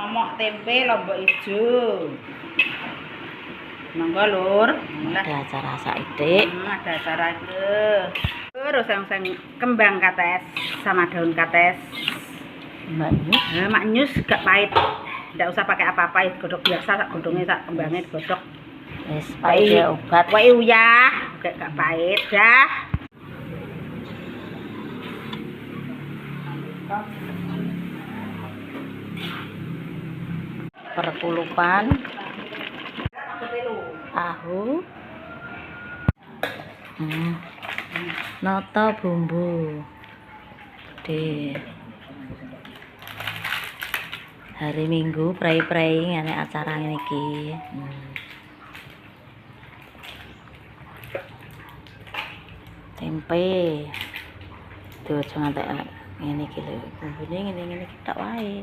Momok tempe lombok ijo. Monggo Lur. Ada acara saidik. Ada acara itu. Terus yang kembang kates sama daun kates. Maknyus gak pahit. Nggak usah pakai apa-apa, godok biasa, sak godongnya sak kembangnya digodok. Wis pahit obat. Wae uyah, gak pahit dah. Perkulupan tahu, noto bumbu di hari Minggu prei-prei ngene acara niki. Tempe tuh aja ngantek ngene iki lho, bumbune ngene-ngene iki tak wae.